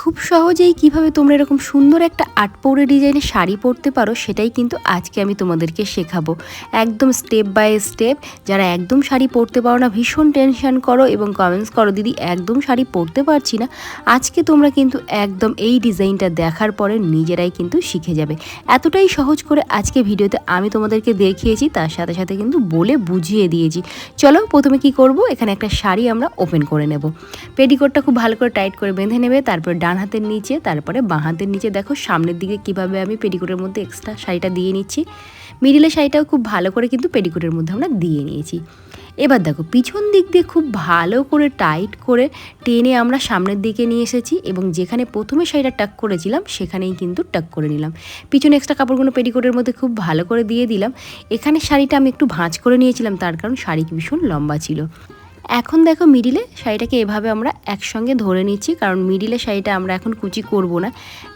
খুব সহজেই কিভাবে তোমরা এরকম সুন্দর একটা আটপৌরে ডিজাইনের শাড়ি পরতে পারো সেটাই কিন্তু আজকে আমি তোমাদেরকে শেখাবো। একদম স্টেপ বাই স্টেপ। যারা একদম শাড়ি পরতে পারো না, ভীষণ টেনশন করো এবং কমেন্টস করো দিদি একদম শাড়ি পরতে পারছি না, আজকে তোমরা কিন্তু একদম এই ডিজাইনটা দেখার পরে নিজেরাই কিন্তু শিখে যাবে। এতটাই সহজ করে আজকে ভিডিওতে আমি তোমাদেরকে দেখিয়েছি, তার সাথে সাথে কিন্তু বলে বুঝিয়ে দিয়েছি। চলো প্রথমে কি করব, এখানে একটা শাড়ি আমরা ওপেন করে নেব। পেটিকোটটা খুব ভালো করে টাইট করে বেঁধে নেবে, তারপর ডান হাতের নিচে, তারপরে বাঁ হাতের নিচে দেখো সামনের দিকে কিভাবে আমি পেটিকোটের মধ্যে এক্সট্রা শাড়িটা দিয়ে নিচ্ছি। মিডিলের শাড়িটাও খুব ভালো করে কিন্তু পেটিকোটের মধ্যে আমরা দিয়ে নিয়েছি। এবার দেখো পিছন দিক দিয়ে খুব ভালো করে টাইট করে টেনে আমরা সামনের দিকে নিয়ে এসেছি এবং যেখানে প্রথমে শাড়িটা টাক করেছিলাম সেখানেই কিন্তু টাক করে নিলাম। পিছনে এক্সট্রা কাপড়গুলো পেটিকোটের মধ্যে খুব ভালো করে দিয়ে দিলাম। এখানে শাড়িটা আমি একটু ভাঁজ করে নিয়েছিলাম, তার কারণ শাড়ি ভীষণ লম্বা ছিল। এখন দেখো মিডিলে শাড়িটাকে এভাবে আমরা একসঙ্গে ধরে নিচ্ছি, কারণ মিডিলে শাড়িটা আমরা এখন কুচি করব না।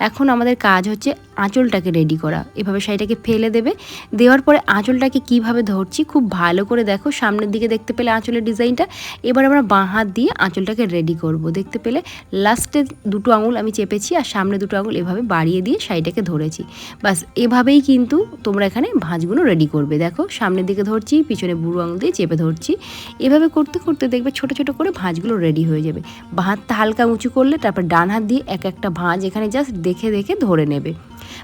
এখন আমাদের কাজ হচ্ছে আঁচলটাকে রেডি করা। এভাবে শাড়িটাকে ফেলে দেবে, দেওয়ার পরে আঁচলটাকে কিভাবে ধরছি খুব ভালো করে দেখো। সামনের দিকে দেখতে পেলে আঁচলের ডিজাইনটা, এবার আমরা বাঁ হাত দিয়ে আঁচলটাকে রেডি করব। দেখতে পেলে লাস্টে দুটো আঙুল আমি চেপেছি আর সামনে দুটো আঙুল এভাবে বাড়িয়ে দিয়ে শাড়িটাকে ধরেছি। বাস এভাবেই কিন্তু তোমরা এখানে ভাঁজগুলো রেডি করবে। দেখো সামনের দিকে ধরছি, পিছনে বুড়ো আঙুল দিয়ে চেপে ধরছি। এভাবে করতে করতে দেখবে ছোট ছোট করে ভাঁজগুলো রেডি হয়ে যাবে। বাঁ হাতটা হালকা উঁচু করলে তারপর ডান হাত দিয়ে এক একটা ভাঁজ এখানে জাস্ট দেখে দেখে ধরে নেবে।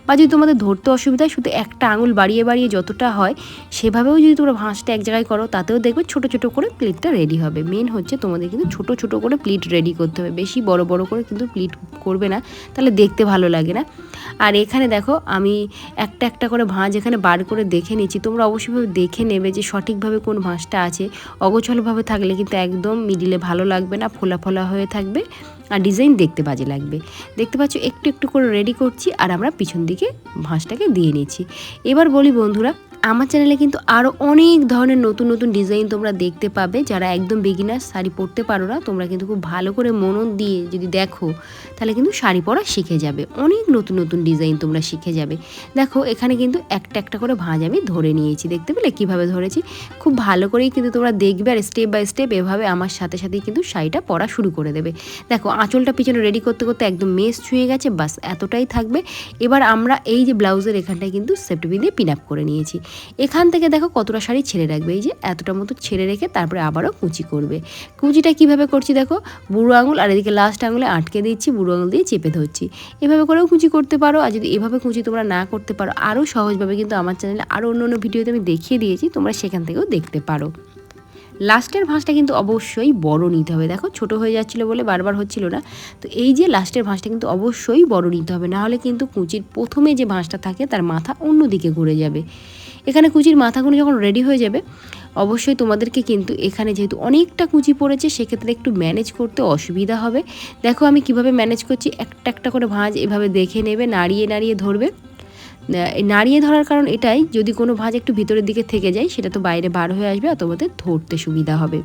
বা যদি তোমাদের ধরতে অসুবিধা হয়, শুধু একটা আঙুল বাড়িয়ে বাড়িয়ে যতটা হয় সেভাবেও যদি তোমরা ভাঁজটা এক জায়গায় করো, তাতেও দেখবে ছোট ছোট করে প্লিটটা রেডি হবে। মেন হচ্ছে তোমাদের কিন্তু ছোট ছোট করে প্লিট রেডি করতে হবে, বেশি বড় বড় করে কিন্তু প্লিট করবে না, তাহলে দেখতে ভালো লাগে না। আর এখানে দেখো আমি একটা একটা করে ভাঁজ এখানে বার করে দেখে নিচ্ছি। তোমরা অবশ্যইভাবে দেখে নেবে যে সঠিকভাবে কোন ভাঁজটা আছে। অগোছলভাবে থাকলে কিন্তু একদম মিডিলে ভালো লাগবে না, ফোলা ফোলা হয়ে থাকবে আর ডিজাইন দেখতে বাজে লাগবে। দেখতে পাচ্ছ একটু একটু করে রেডি করছি আর আমরা পিছন দিকে ভাঁজটাকে দিয়ে নিচ্ছি। এবার বলি বন্ধুরা, আমার চ্যানেলে কিন্তু আরও অনেক ধরনের নতুন নতুন ডিজাইন তোমরা দেখতে পাবে। যারা একদম বিগিনার, শাড়ি পরতে পারো না, তোমরা কিন্তু খুব ভালো করে মনন দিয়ে যদি দেখো তাহলে কিন্তু শাড়ি পরা শিখে যাবে। অনেক নতুন নতুন ডিজাইন তোমরা শিখে যাবে। দেখো এখানে কিন্তু একটা একটা করে ভাঁজ আমি ধরে নিয়েছি। দেখতে পেলে কীভাবে ধরেছি, খুব ভালো করেই কিন্তু তোমরা দেখবে আর স্টেপ বাই স্টেপ এভাবে আমার সাথে সাথেই কিন্তু শাড়িটা পরা শুরু করে দেবে। দেখো আঁচলটা পিছনে রেডি করতে করতে একদম মেস ছুঁয়ে গেছে, বাস এতটাই থাকবে। এবার আমরা এই যে ব্লাউজের এখানটায় কিন্তু সেফটি দিয়ে পিন আপ করে নিয়েছি। এখান থেকে দেখো কতটা শাড়ি ছেড়ে রাখবে, এই যে এতটা মতো ছেড়ে রেখে তারপরে আবারও কুচি করবে। কুচিটা কিভাবে করছি দেখো, বুড়ো আঙুল আর এদিকে লাস্ট আঙুলে আটকে দিচ্ছি, বুড়ো আঙুল দিয়ে চেপে ধরছি। এভাবে করেও কুচি করতে পারো। আর যদি এভাবে কুচি তোমরা না করতে পারো, আরও সহজভাবে কিন্তু আমার চ্যানেলে আরও অন্য অন্য ভিডিওতে আমি দেখিয়ে দিয়েছি, তোমরা সেখান থেকেও দেখতে পারো। লাস্টের ভাঁজটা কিন্তু অবশ্যই বড় নিতে হবে। দেখো ছোট হয়ে যাচ্ছিলো বলে বারবার হচ্ছিল না, তো এই যে লাস্টের ভাঁজটা কিন্তু অবশ্যই বড় নিতে হবে, নাহলে কিন্তু কুচির প্রথমে যে ভাঁজটা থাকে তার মাথা অন্য দিকে ঘুরে যাবে। এখানে কুচির মাথাগুলো যখন রেডি হয়ে যাবে, অবশ্যই তোমাদেরকে কিন্তু এখানে যেহেতু অনেকটা কুচি পড়েছে সেক্ষেত্রে একটু ম্যানেজ করতে অসুবিধা হবে। দেখো আমি কিভাবে ম্যানেজ করছি, একটা একটা করে ভাঁজ এভাবে দেখে নেবে, নাড়িয়ে নাড়িয়ে ধরবে। নাড়িয়ে ধরার কারণ এটাই, যদি কোনো ভাঁজ একটু ভিতরের দিকে থেকে যায় সেটা তো বাইরে বার হয়ে আসবে আর তোমাদের ধরতে সুবিধা হবে।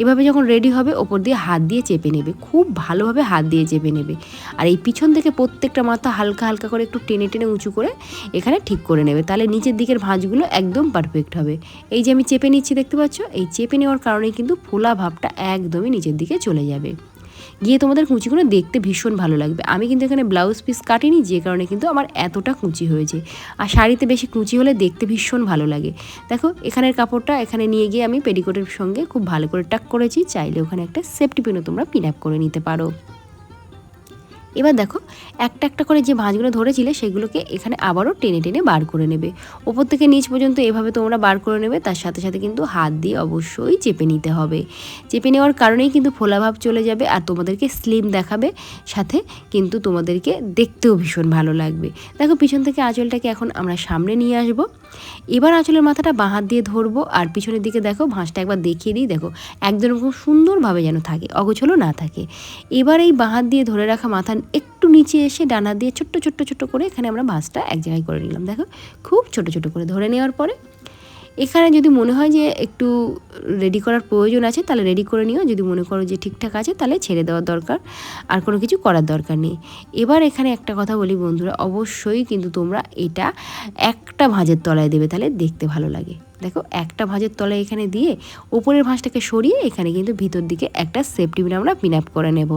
এভাবে যখন রেডি হবে ওপর দিয়ে হাত দিয়ে চেপে নেবে, খুব ভালোভাবে হাত দিয়ে চেপে নেবে। আর এই পিছন থেকে প্রত্যেকটা মাথা হালকা হালকা করে একটু টেনে টেনে উঁচু করে এখানে ঠিক করে নেবে, তাহলে নিচের দিকের ভাঁজগুলো একদম পারফেক্ট হবে। এই যে আমি চেপে নিচ্ছি দেখতে পাচ্ছ, এই চেপে নেওয়ার কারণেই কিন্তু ফোলা ভাবটা একদমই নিচের দিকে চলে যাবে, গিয়ে তোমাদের কুচিগুলো দেখতে ভীষণ ভালো লাগবে। আমি কিন্তু এখানে ব্লাউজ পিস কাটিনি, যে কারণে কিন্তু আমার এতটা কুচি হয়েছে। আর শাড়িতে বেশি কুচি হলে দেখতে ভীষণ ভালো লাগে। দেখো এখানের কাপড়টা এখানে নিয়ে গিয়ে আমি পেটিকোটের সঙ্গে খুব ভালো করে টাক করেছি। চাইলে ওখানে একটা সেফটি পিনও তোমরা পিন আপ করে নিতে পারো। এবার দেখো একটা একটা করে যে ভাঁজগুলো ধরেছিলে সেগুলোকে এখানে আবারও টেনে টেনে বার করে নেবে। ওপর থেকে নিচ পর্যন্ত এভাবে তোমরা বার করে নেবে, তার সাথে সাথে কিন্তু হাত দিয়ে অবশ্যই চেপে নিতে হবে। চেপে নেওয়ার কারণেই কিন্তু ফোলাভাব চলে যাবে আর তোমাদেরকে স্লিম দেখাবে, সাথে কিন্তু তোমাদেরকে দেখতেও ভীষণ ভালো লাগবে। দেখো পিছন থেকে আঁচলটাকে এখন আমরা সামনে নিয়ে আসবো। এবার আঁচলের মাথাটা বাঁ হাত দিয়ে ধরবো আর পিছনের দিকে দেখো ভাঁজটা একবার দেখিয়ে দিই, দেখো একদম খুব সুন্দরভাবে যেন থাকে, অগোছলও না থাকে। এবার এই বাঁ হাত দিয়ে ধরে রাখা মাথা একটু নিচে এসে ডান হাত দিয়ে ছোট্ট ছোট্ট ছোট্ট করে এখানে আমরা ভাঁজটা এক জায়গায় করে নিলাম। দেখো খুব ছোট ছোট করে ধরে নেওয়ার পরে এখানে যদি মনে হয় যে একটু রেডি করার প্রয়োজন আছে তাহলে রেডি করে নিও, যদি মনে করো যে ঠিকঠাক আছে তাহলে ছেড়ে দেওয়ার দরকার, আর কোনো কিছু করার দরকার নেই। এবার এখানে একটা কথা বলি বন্ধুরা, অবশ্যই কিন্তু তোমরা এটা একটা ভাঁজের তলায় দেবে, তাহলে দেখতে ভালো লাগে। দেখো একটা ভাঁজের তলায় এখানে দিয়ে উপরের ভাঁজটাকে সরিয়ে এখানে কিন্তু ভিতর দিকে একটা সেফটি পিন আমরা পিন আপ করে নেব।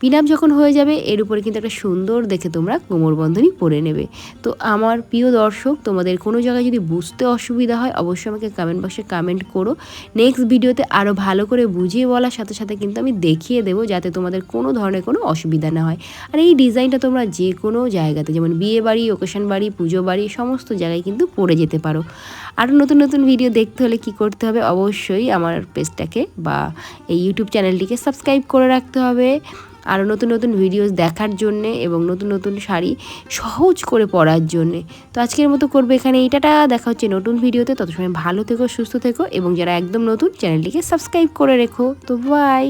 পিন আপ যখন হয়ে যাবে এর উপরে কিন্তু একটা সুন্দর দেখে তোমরা কোমরবন্ধনী পরে নেবে। তো আমার প্রিয় দর্শক, তোমাদের কোনো জায়গায় যদি বুঝতে অসুবিধা হয় অবশ্যই আমাকে কমেন্ট বক্সে কমেন্ট করো। নেক্সট ভিডিওতে আরও ভালো করে বুঝিয়ে বলার সাথে সাথে কিন্তু আমি দেখিয়ে দেবো, যাতে তোমাদের কোনো ধরনের কোনো অসুবিধা না হয়। আর এই ডিজাইনটা তোমরা যে কোনো জায়গাতে, যেমন বিয়ে বাড়ি, ওকেশন বাড়ি, পুজো বাড়ি, সমস্ত জায়গায় কিন্তু পরে যেতে পারো। আরও নতুন নতুন ভিডিও দেখতে হলে কি করতে হবে, অবশ্যই আমার পেজটাকে বা এই ইউটিউব চ্যানেলটিকে সাবস্ক্রাইব করে রাখতে হবে আরও নতুন নতুন ভিডিওস দেখার জন্যে এবং নতুন নতুন শাড়ি সহজ করে পরার জন্যে। তো আজকের মতো করবে এখানে এইটাটা, দেখা হচ্ছে নতুন ভিডিওতে। তত সময় ভালো থেকো, সুস্থ থেকো এবং যারা একদম নতুন চ্যানেলটিকে সাবস্ক্রাইব করে রেখো। তো বাই।